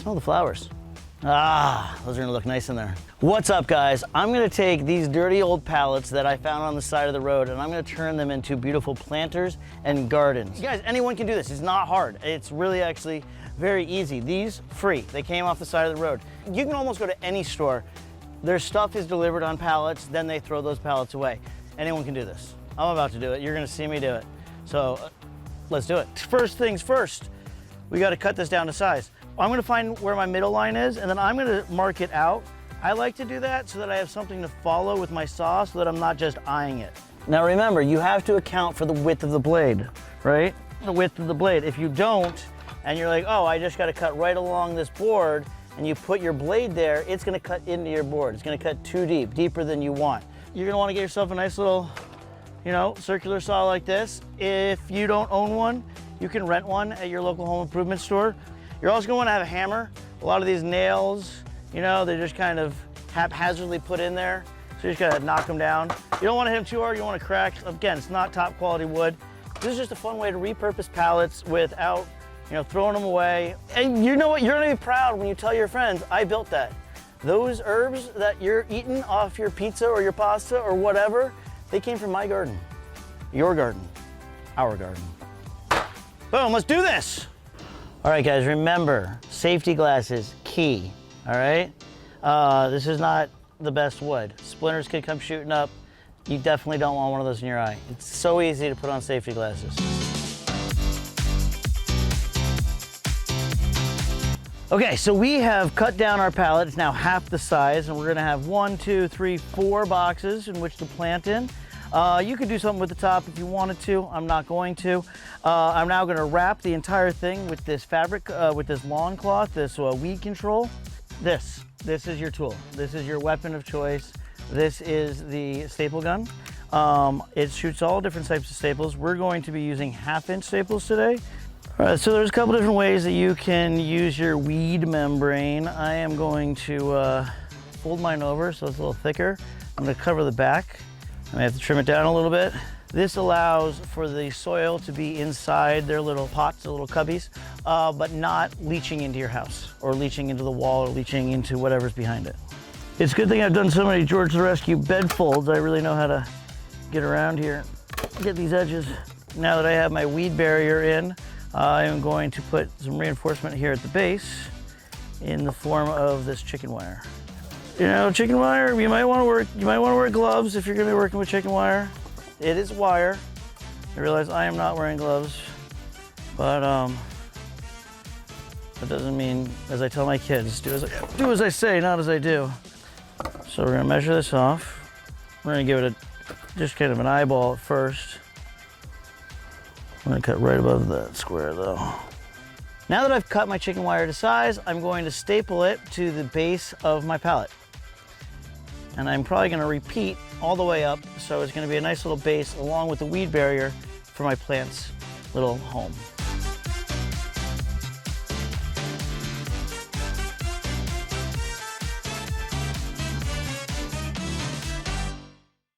Smell the flowers. Ah, those are gonna look nice in there. What's up, guys? I'm gonna take these dirty old pallets that I found on the side of the road and I'm gonna turn them into beautiful planters and gardens. You guys, anyone can do this. It's not hard. It's really actually very easy. These, free. They came off the side of the road. You can almost go to any store. Their stuff is delivered on pallets, then they throw those pallets away. Anyone can do this. I'm about to do it. You're gonna see me do it. So let's do it. First things first, we gotta cut this down to size. I'm gonna find where my middle line is and then I'm gonna mark it out. I like to do that so that I have something to follow with my saw so that I'm not just eyeing it. Now remember, you have to account for the width of the blade, right? The width of the blade. If you don't, and you're like, oh, I just gotta cut right along this board, and you put your blade there, it's gonna cut into your board. It's gonna cut too deep, deeper than you want. You're gonna wanna get yourself a nice little, circular saw like this. If you don't own one, you can rent one at your local home improvement store. You're also gonna wanna have a hammer. A lot of these nails, they're just kind of haphazardly put in there. So you just gotta knock them down. You don't wanna hit them too hard, you don't wanna crack. Again, it's not top quality wood. This is just a fun way to repurpose pallets without, throwing them away. And you know what, you're gonna be proud when you tell your friends, I built that. Those herbs that you're eating off your pizza or your pasta or whatever, they came from my garden. Your garden, our garden. Boom, let's do this. All right, guys, remember, safety glasses, key, all right? This is not the best wood. Splinters could come shooting up. You definitely don't want one of those in your eye. It's so easy to put on safety glasses. Okay, so we have cut down our pallet. It's now half the size, and we're gonna have 1, 2, 3, 4 boxes in which to plant in. You could do something with the top if you wanted to. I'm not going to. I'm now gonna wrap the entire thing with this fabric, with this lawn cloth, this weed control. This is your tool. This is your weapon of choice. This is the staple gun. It shoots all different types of staples. We're going to be using 1/2-inch staples today. All right, so there's a couple different ways that you can use your weed membrane. I am going to fold mine over so it's a little thicker. I'm gonna cover the back. I have to trim it down a little bit. This allows for the soil to be inside their little pots, their little cubbies, but not leaching into your house or leaching into the wall or leaching into whatever's behind it. It's a good thing I've done so many George the Rescue bed folds. I really know how to get around here, get these edges. Now that I have my weed barrier in, I am going to put some reinforcement here at the base in the form of this chicken wire. Chicken wire, you might want to wear gloves if you're going to be working with chicken wire. It is wire. I realize I am not wearing gloves, but that doesn't mean, as I tell my kids, do as I say, not as I do. So we're going to measure this off. We're going to give it just kind of an eyeball at first. I'm going to cut right above that square though. Now that I've cut my chicken wire to size, I'm going to staple it to the base of my pallet. And I'm probably going to repeat all the way up, so it's going to be a nice little base along with the weed barrier for my plant's little home.